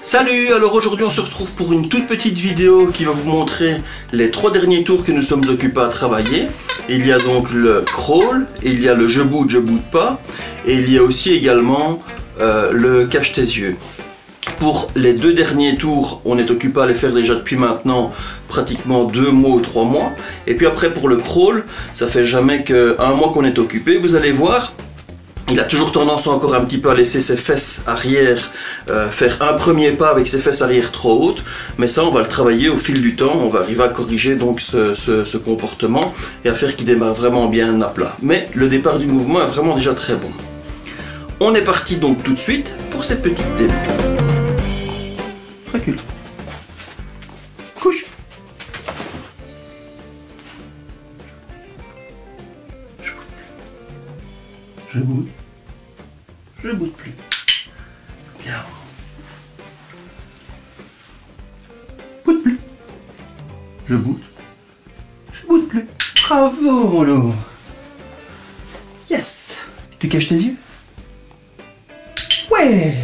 Salut, alors aujourd'hui on se retrouve pour une toute petite vidéo qui va vous montrer les 3 derniers tours que nous sommes occupés à travailler. Il y a donc le crawl, il y a le je boude pas et il y a aussi également le cache tes yeux. Pour les 2 derniers tours, on est occupé à les faire déjà depuis maintenant pratiquement 2 mois ou 3 mois. Et puis après pour le crawl, ça fait jamais qu'un mois qu'on est occupé. Vous allez voir, il a toujours tendance encore un petit peu à laisser ses fesses arrière, faire un premier pas avec ses fesses arrière trop hautes. Mais ça, on va le travailler au fil du temps. On va arriver à corriger donc ce comportement et à faire qu'il démarre vraiment bien à plat. Mais le départ du mouvement est vraiment déjà très bon. On est parti donc tout de suite pour cette petite démo. Recule. Couche. Je boude. Je boude plus. Bien. Boude plus. Je boude. Je boude plus. Bravo, mon loup. Yes. Tu caches tes yeux? Ouais.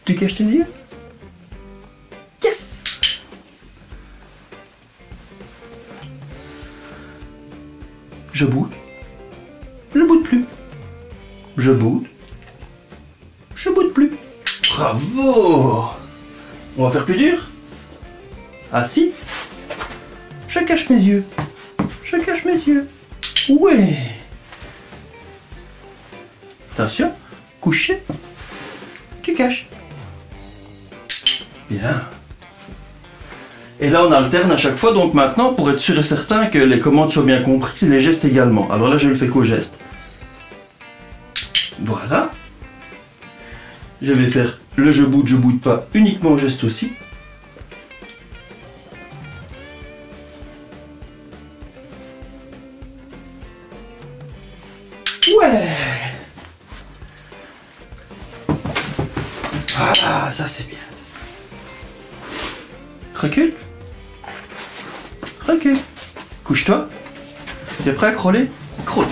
Tu caches tes yeux? Yes. Je boude. Je boude plus. Je boude. Je boude plus. Bravo. On va faire plus dur. Assis. Je cache mes yeux. Je cache mes yeux. Ouais. Attention. Couché. Tu caches. Bien. Et là on alterne à chaque fois, donc maintenant pour être sûr et certain que les commandes soient bien comprises et les gestes également. Alors là je le fais qu'au geste. Voilà. Je vais faire le je boude pas uniquement au geste aussi. Ouais. Voilà, ça c'est bien. Recule. Recule. Couche-toi. Tu es prêt à crawler? Crawl.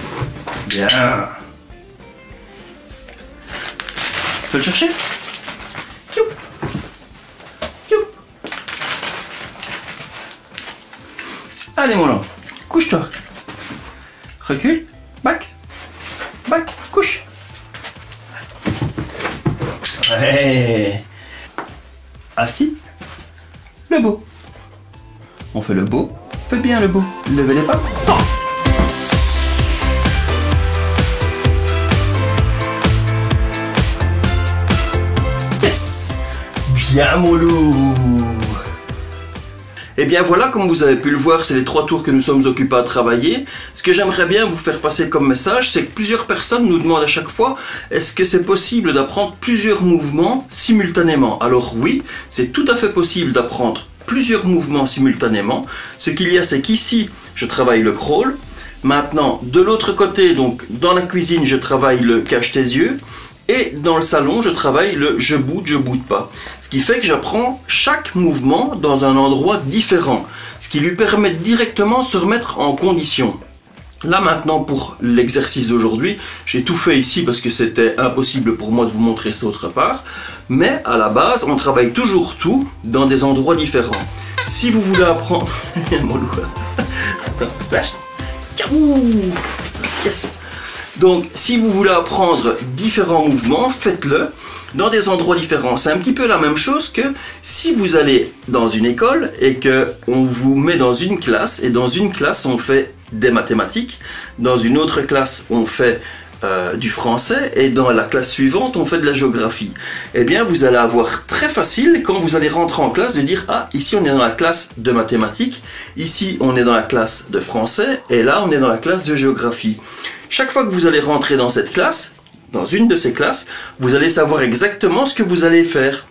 Bien. Tu peux le chercher? Youp. Youp. Allez mon long. Couche-toi. Recule. Back. Back. Couche. Ouais. Assis. Le beau. On fait le beau. Faites bien le beau. Levez les pas. Oh. Yes. Bien mon loup. Et bien voilà, comme vous avez pu le voir, c'est les 3 tours que nous sommes occupés à travailler. Ce que j'aimerais bien vous faire passer comme message, c'est que plusieurs personnes nous demandent à chaque fois, est-ce que c'est possible d'apprendre plusieurs mouvements simultanément? Alors oui, c'est tout à fait possible d'apprendre plusieurs mouvements simultanément. Ce qu'il y a, c'est qu'ici, je travaille le crawl. Maintenant, de l'autre côté, donc dans la cuisine, je travaille le cache tes yeux. Et dans le salon, je travaille le je boude pas. Ce qui fait que j'apprends chaque mouvement dans un endroit différent. Ce qui lui permet directement de se remettre en condition. Là maintenant pour l'exercice d'aujourd'hui, j'ai tout fait ici parce que c'était impossible pour moi de vous montrer ça autre part. Mais à la base, on travaille toujours tout dans des endroits différents. Si vous voulez apprendre... Yes. Donc, si vous voulez apprendre différents mouvements, faites-le dans des endroits différents. C'est un petit peu la même chose que si vous allez dans une école et qu'on vous met dans une classe, et dans une classe on fait des mathématiques, dans une autre classe on fait du français, et dans la classe suivante on fait de la géographie. Eh bien vous allez avoir très facile quand vous allez rentrer en classe de dire « Ah, ici on est dans la classe de mathématiques, ici on est dans la classe de français, et là on est dans la classe de géographie ». Chaque fois que vous allez rentrer dans cette classe, dans une de ces classes, vous allez savoir exactement ce que vous allez faire.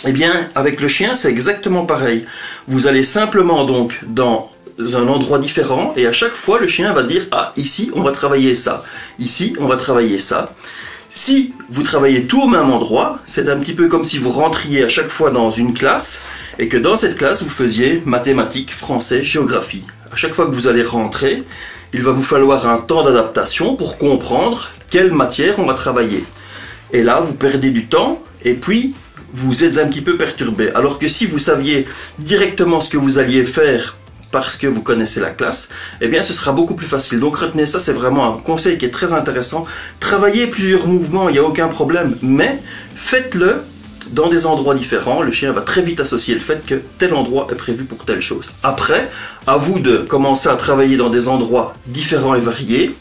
Eh bien, avec le chien, c'est exactement pareil. Vous allez simplement donc dans un endroit différent et à chaque fois, le chien va dire « Ah, ici, on va travailler ça. Ici, on va travailler ça. » Si vous travaillez tout au même endroit, c'est un petit peu comme si vous rentriez à chaque fois dans une classe et que dans cette classe, vous faisiez mathématiques, français, géographie. À chaque fois que vous allez rentrer, il va vous falloir un temps d'adaptation pour comprendre quelle matière on va travailler. Et là, vous perdez du temps et puis vous êtes un petit peu perturbé. Alors que si vous saviez directement ce que vous alliez faire parce que vous connaissez la classe, eh bien ce sera beaucoup plus facile. Donc retenez ça, c'est vraiment un conseil qui est très intéressant. Travaillez plusieurs mouvements, il n'y a aucun problème, mais faites-le dans des endroits différents. Le chien va très vite associer le fait que tel endroit est prévu pour telle chose. Après, à vous de commencer à travailler dans des endroits différents et variés.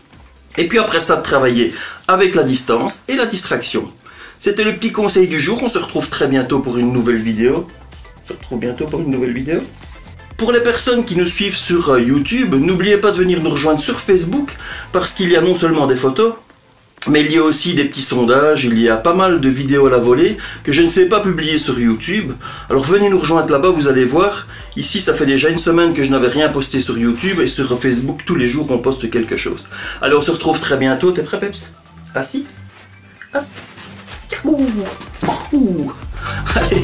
Et puis après ça, de travailler avec la distance et la distraction. C'était le petit conseil du jour. On se retrouve très bientôt pour une nouvelle vidéo. Pour les personnes qui nous suivent sur YouTube, n'oubliez pas de venir nous rejoindre sur Facebook parce qu'il y a non seulement des photos, mais il y a aussi des petits sondages, il y a pas mal de vidéos à la volée que je ne sais pas publier sur YouTube. Alors venez nous rejoindre là-bas, vous allez voir. Ici, ça fait déjà une semaine que je n'avais rien posté sur YouTube et sur Facebook, tous les jours, on poste quelque chose. Allez, on se retrouve très bientôt. T'es prêt, Peps? Assis? Assis. Allez.